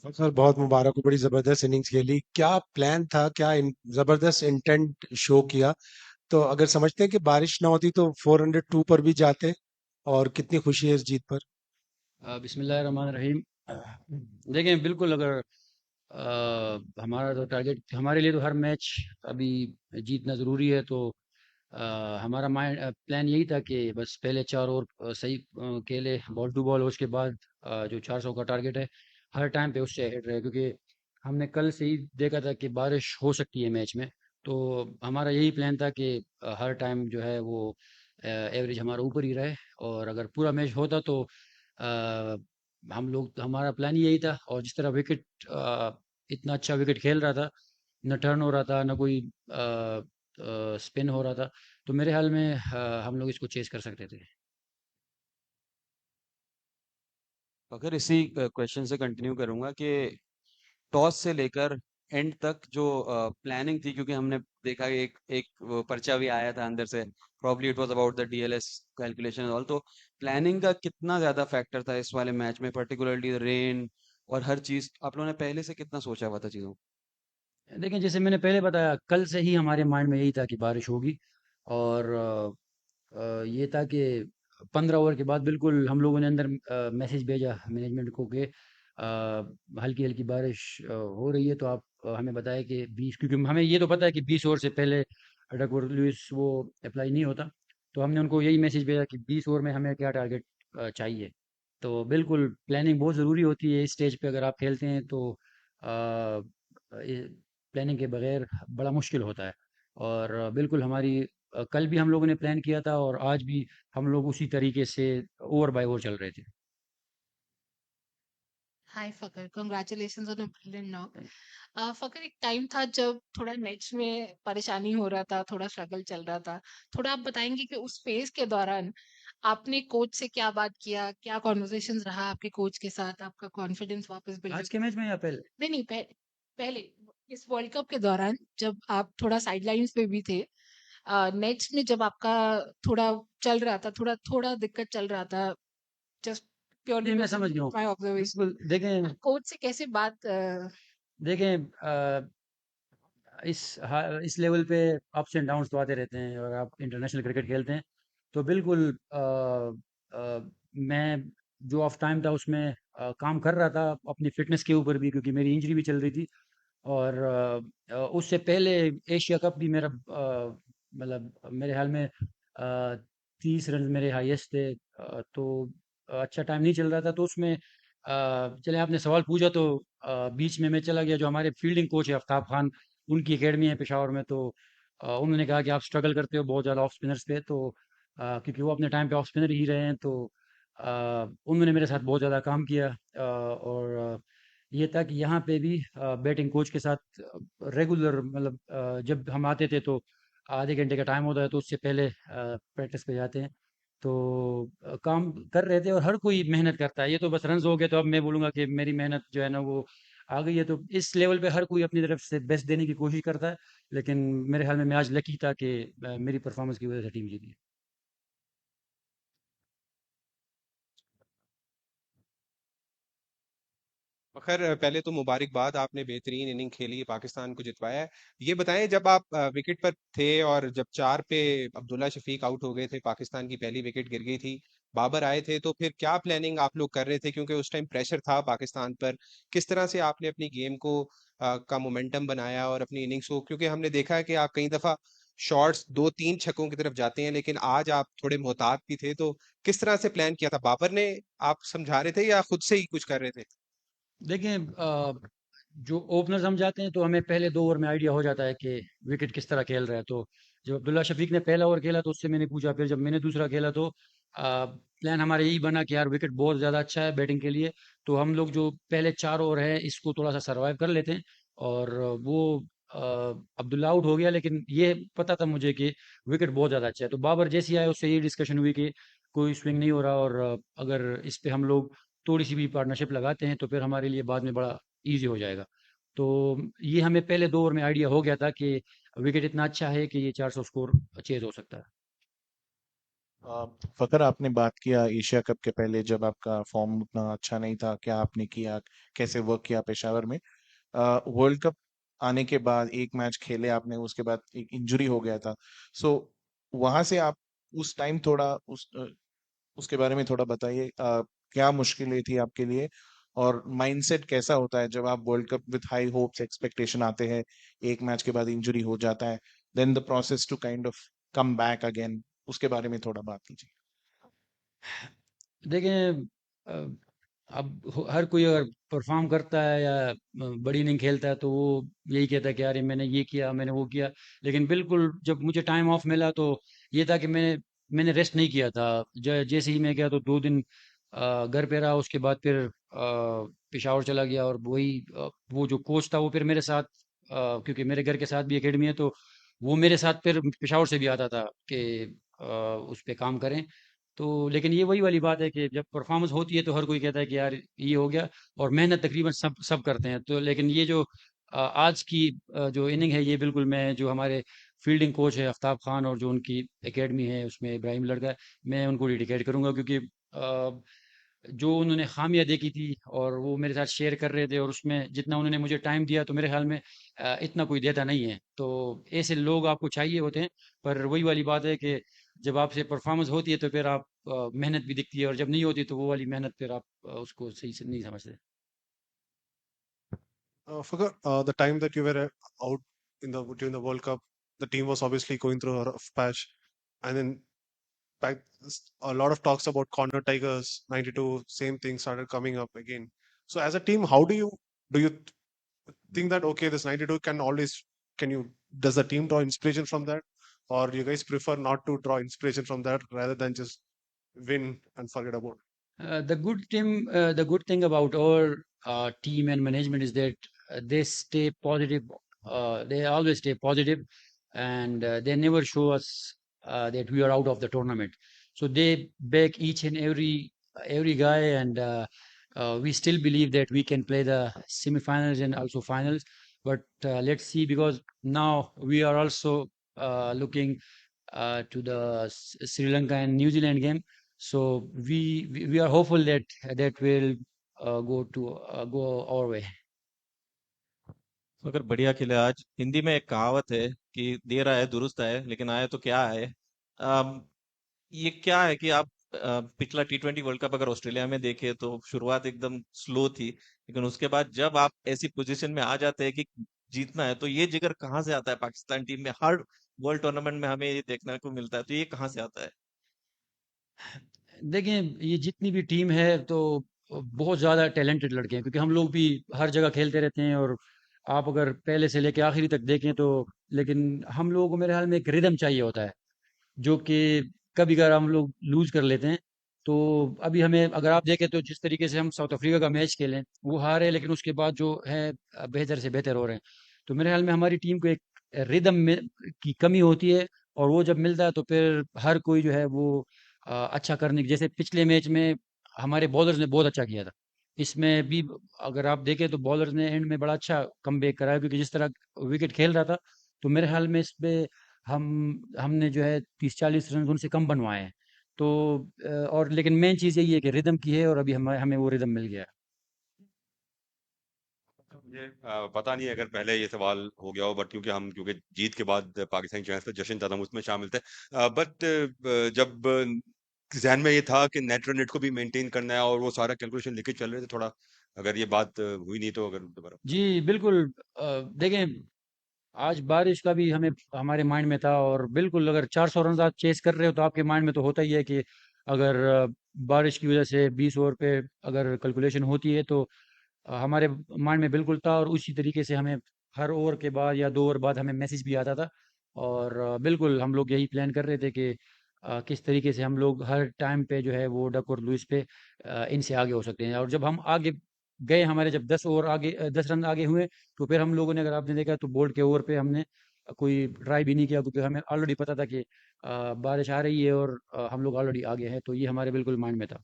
Sir बहुत मुबारक हो, बड़ी जबरदस्त इनिंग्स खेली। क्या प्लान था, क्या जबरदस्त इंटेंट शो किया। तो अगर समझते हैं कि बारिश ना होती तो 402 पर भी जाते, और कितनी खुशी है इस जीत पर। बिस्मिल्लाहिर्रहमानिर्रहीम। देखें, बिल्कुल अगर हमारा तो टारगेट, हमारे लिए तो हर मैच अभी जीतना ज़रूरी है। तो हमारा माइंड प्लान यही था कि बस पहले 4 ओवर सही खेले बॉल टू बॉल, उसके बाद जो 400 का टारगेट है हर टाइम पे उससे हेड रहे, क्योंकि हमने कल से ही देखा था कि बारिश हो सकती है मैच में। तो हमारा यही प्लान था कि हर टाइम जो है वो एवरेज हमारा ऊपर ही रहे। और अगर पूरा मैच होता तो अ, हम लोग, हमारा प्लान ही यही था। और जिस तरह विकेट, इतना अच्छा विकेट खेल रहा था, न टर्न हो रहा था, न कोई स्पिन हो रहा था, तो मेरे ख्याल में हम लोग इसको चेस कर सकते थे। अगर इसी क्वेश्चन से कंटिन्यू करूंगा कि टॉस से लेकर एंड तक जो प्लानिंग थी, क्योंकि हमने देखा कि एक एक वो पर्चा भी आया था अंदर से, probably it was about the DLS calculation and all. तो प्लानिंग का कितना ज्यादा फैक्टर था इस वाले मैच में, पर्टिकुलरली रेन और हर चीज आप लोगों ने पहले से कितना सोचा हुआ था चीजों को? देखें, जैसे मैंने पहले बताया, कल से ही हमारे माइंड में यही था कि बारिश होगी। और ये था कि 15 ओवर के बाद बिल्कुल हम लोगों ने अंदर मैसेज भेजा मैनेजमेंट को कि हल्की हल्की बारिश हो रही है, तो आप हमें बताएं कि 20, क्योंकि हमें ये तो पता है कि 20 ओवर से पहले डकवर्थ लुईस वो अप्लाई नहीं होता। तो हमने उनको यही मैसेज भेजा कि 20 ओवर में हमें क्या टारगेट चाहिए। तो बिल्कुल प्लानिंग बहुत ज़रूरी होती है इस स्टेज पे, अगर आप खेलते हैं तो प्लानिंग के बगैर बड़ा मुश्किल होता है। और बिल्कुल हमारी कल भी हम लोगों ने प्लान किया था, और आज भी हम लोग उसी तरीके से ओवर बाय ओवर चल रहे थे। Hi Fakhar, congratulations on a brilliant knock. Fakhar, एक टाइम था जब थोड़ा नेट्स में परेशानी हो रहा था, थोड़ा स्ट्रगल चल रहा था। थोड़ा आप बताएंगे कि उस फेज के दौरान आपने कोच से क्या बात किया, क्या कॉन्वर्सेशंस रहा आपके कोच के साथ, आपका कॉन्फिडेंस वापस बिल्डअप? आज के मैच में या पहले? नहीं नहीं, पहले इस वर्ल्ड कप के दौरान जब आप थोड़ा साइडलाइंस पे भी थे, नेट्स में जब आपका थोड़ा चल रहा था, थोड़ा थोड़ा दिक्कत चल रहा था, जस्ट प्योरली जी, मैं बेस्ड समझ गया हूँ। माय ऑब्जर्वेशन, बिल्कुल देखें, कोच से कैसे बात देखें इस लेवल पे अप्स एंड डाउन्स तो आते रहते हैं, और आप इंटरनेशनल क्रिकेट खेलते हैं तो बिल्कुल मैं जो ऑफ टाइम था उसमें काम कर रहा था अपनी फिटनेस के ऊपर भी, क्योंकि मेरी इंजरी भी चल रही थी। और उससे पहले एशिया कप भी मेरा मतलब मेरे ख्याल में 30 रन मेरे हाईएस्ट थे। तो अच्छा टाइम नहीं चल रहा था, तो उसमें चले आपने सवाल पूछा तो बीच में मैं चला गया। जो हमारे फील्डिंग कोच है आफ्ताब खान, उनकी एकेडमी है पेशावर में, तो उन्होंने कहा कि आप स्ट्रगल करते हो बहुत ज़्यादा ऑफ स्पिनर्स पे। तो क्योंकि वो अपने टाइम पे ऑफ स्पिनर ही रहे हैं, तो उन्होंने मेरे साथ बहुत ज़्यादा काम किया। और ये था कि यहाँ पे भी बैटिंग कोच के साथ रेगुलर, मतलब जब हम आते थे तो आधे घंटे का टाइम होता है, तो उससे पहले प्रैक्टिस पे जाते हैं। तो काम कर रहे थे, और हर कोई मेहनत करता है। ये तो बस रन्स हो गए तो अब मैं बोलूँगा कि मेरी मेहनत जो है ना वो आ गई है। तो इस लेवल पे हर कोई अपनी तरफ से बेस्ट देने की कोशिश करता है। लेकिन मेरे ख्याल में मैं आज लकी था कि मेरी परफॉर्मेंस की वजह से टीम जीती। खैर पहले तो मुबारकबाद, आपने बेहतरीन इनिंग खेली, पाकिस्तान को जितवाया है। ये बताएं, जब आप विकेट पर थे और जब 4 पे अब्दुल्ला शफीक आउट हो गए थे, पाकिस्तान की पहली विकेट गिर गई थी, बाबर आए थे, तो फिर क्या प्लानिंग आप लोग कर रहे थे, क्योंकि उस टाइम प्रेशर था पाकिस्तान पर। किस तरह से आपने अपनी गेम को का मोमेंटम बनाया और अपनी इनिंग्स को, क्योंकि हमने देखा है कि आप कई दफा शॉट्स 2-3 छक्कों की तरफ जाते हैं, लेकिन आज आप थोड़े मोहतात भी थे। तो किस तरह से प्लान किया था, बाबर ने आप समझा रहे थे या खुद से ही कुछ कर रहे थे? देखें, जो ओपनर्स हम जाते हैं तो हमें पहले 2 ओवर में आइडिया हो जाता है कि विकेट किस तरह खेल रहा है। तो जब अब्दुल्ला शफीक ने पहला ओवर खेला तो उससे मैंने पूछा, फिर जब मैंने दूसरा खेला तो प्लान हमारा यही बना कि यार विकेट बहुत ज़्यादा अच्छा है बैटिंग के लिए, तो हम लोग जो पहले 4 ओवर है इसको थोड़ा सा सर्वाइव कर लेते हैं। और वो अ, अब्दुल्ला आउट हो गया, लेकिन ये पता था मुझे कि विकेट बहुत ज़्यादा अच्छा है। तो बाबर जैसे ही आए उससे ये डिस्कशन हुई कि कोई स्विंग नहीं हो रहा, और अगर इस पे हम लोग थोड़ी सी भी पार्टनरशिप लगाते हैं तो फिर हमारे लिए बाद में बड़ा ईज़ी हो जाएगा। तो ये हमें पहले 2 ओवर में आइडिया हो गया था कि विकेट इतना अच्छा है कि ये 400 स्कोर चेज़ हो सकता है। फकर, आपने बात किया एशिया कप के पहले जब आपका फॉर्म उतना अच्छा नहीं था, क्या आपने किया, कैसे वर्क किया पेशावर में। वर्ल्ड कप आने के बाद एक मैच खेले आपने, उसके बाद एक इंजरी हो गया था। सो वहां से आप उस टाइम थोड़ा उसके बारे में थोड़ा बताइए। क्या मुश्किलें थी आपके लिए, और माइंडसेट कैसा होता है जब आप world cup with high hopes expectation आते हैं, एक मैच के बाद इंजरी हो जाता है, then the process to kind of come back again, उसके बारे में थोड़ा बात कीजिए। देखें, अब हर कोई अगर परफॉर्म करता है या बड़ी इनिंग खेलता है तो वो यही कहता है कि यार ये मैंने ये किया, मैंने वो किया। लेकिन बिल्कुल जब मुझे टाइम ऑफ मिला तो ये था कि मैंने रेस्ट नहीं किया था। जैसे ही मैं गया तो 2 दिन घर पे रहा। उसके बाद फिर पेशावर चला गया, और वही वो जो कोच था वो फिर मेरे साथ, क्योंकि मेरे घर के साथ भी एकेडमी है, तो वो मेरे साथ फिर पेशावर से भी आता था कि उस पे काम करें। तो लेकिन ये वही वाली बात है कि जब परफॉर्मेंस होती है तो हर कोई कहता है कि यार ये हो गया, और मेहनत तकरीबन सब सब करते हैं। तो लेकिन ये जो आज की जो इनिंग है, ये बिल्कुल मैं जो हमारे फील्डिंग कोच है आफ्ताब खान और जो उनकी एकेडमी है उसमें इब्राहिम लड़का है, मैं उनको डेडिकेट करूंगा, क्योंकि जो उन्होंने खामियां देखी थी और वो मेरे साथ शेयर कर रहे थे, और उसमें जितना उन्होंने मुझे टाइम दिया तो मेरे ख्याल में इतना कोई देता नहीं है। तो ऐसे लोग आपको चाहिए होते हैं। पर वही वाली बात है कि जब आपसे परफॉर्मेंस होती है तो फिर आप मेहनत भी दिखती है, और जब नहीं होती तो वो वाली मेहनत फिर आप उसको सही से नहीं समझते। Forgot the time that you were out in the during the World Cup, the team was obviously going through a rough patch, and then back a lot of talks about Corner Tigers '92, same thing started coming up again. So as a team, how do you think that okay, this '92 can always can you does the team draw inspiration from that, or you guys prefer not to draw inspiration from that rather than just win and forget about it? The good thing about our team and management is that they stay positive. They always stay positive, and they never show us that we are out of the tournament. So they back each and every guy, and we still believe that we can play the semifinals and also finals. But let's see, because now we are also looking to the Sri Lanka and New Zealand game. So we are hopeful that that will go our way. तो अगर बढ़िया खेले आज। हिंदी में एक कहावत है कि देर आए दुरुस्त आए, लेकिन आए तो क्या आए। ये क्या है कि आप पिछला T20 वर्ल्ड कप अगर ऑस्ट्रेलिया में देखे तो शुरुआत एकदम स्लो थी, लेकिन उसके बाद जब आप ऐसी पोजीशन में आ जाते हैं कि जीतना है, तो ये जिगर कहाँ से आता है पाकिस्तान टीम में। हर वर्ल्ड टूर्नामेंट में हमें ये देखने को मिलता है, तो ये कहाँ से आता है। देखिए, ये जितनी भी टीम है तो बहुत ज़्यादा टैलेंटेड लड़के हैं, क्योंकि हम लोग भी हर जगह खेलते रहते हैं। और आप अगर पहले से लेके आखिरी तक देखें तो, लेकिन हम लोगों को मेरे ख्याल में एक रिदम चाहिए होता है, जो कि कभी कभार हम लोग लूज कर लेते हैं। तो अभी हमें अगर आप देखें तो जिस तरीके से हम साउथ अफ्रीका का मैच खेलें, वो हारे, लेकिन उसके बाद जो है बेहतर से बेहतर हो रहे हैं। तो मेरे ख्याल में हमारी टीम को एक रिदम में की कमी होती है, और वो जब मिलता है तो फिर हर कोई जो है वो अच्छा करने की, जैसे पिछले मैच में हमारे बॉलर्स ने बहुत अच्छा किया था। इसमें भी अगर आप देखें तो बॉलर्स ने एंड में बड़ा अच्छा कमबैक कराया, क्योंकि जिस तरह विकेट खेल रहा था, तो मेरे ख्याल में इस पे हम हमने जो है 30-40 रन उनसे कम बनवाए हैं। तो और लेकिन मेन चीज़ यही है कि रिदम की है, और अभी हमें हमें वो रिदम मिल गया है। मुझे पता नहीं अगर पहले ये सवाल हो गया हो, बट क्योंकि जीत के बाद पाकिस्तानी चैंस पे जश्न था, हम उसमें शामिल थे। बट जब जहन में ये था कि नेट रन रेट को भी मेंटेन करना है और वो सारा कैलकुलेशन लेके चल रहे थे, थोड़ा अगर ये बात हुई नहीं तो अगर दोबारा। जी बिल्कुल। देखें, आज बारिश का भी हमें हमारे माइंड में था, और बिल्कुल अगर 400 रन आप चेस कर रहे हो तो आपके माइंड में तो होता ही है कि अगर बारिश की वजह से 20 ओवर पे अगर कैलकुलेशन होती है तो हमारे माइंड में बिल्कुल था। और उसी तरीके से हमें हर ओवर के बाद या 2 ओवर बाद हमें मैसेज भी आता था। और बिल्कुल हम लोग यही प्लान कर रहे थे कि किस तरीके से हम लोग हर टाइम पे जो है वो डक और लुइस पे इनसे आगे हो सकते हैं। और जब हम आगे गए, हमारे जब 10 ओवर आगे 10 रन आगे हुए, तो फिर हम लोगों ने, अगर आपने देखा तो बोल्ट के ओवर पे हमने कोई ट्राई भी नहीं किया, क्योंकि हमें ऑलरेडी पता था कि बारिश आ रही है और हम लोग ऑलरेडी आगे हैं। तो ये हमारे बिल्कुल माइंड में था।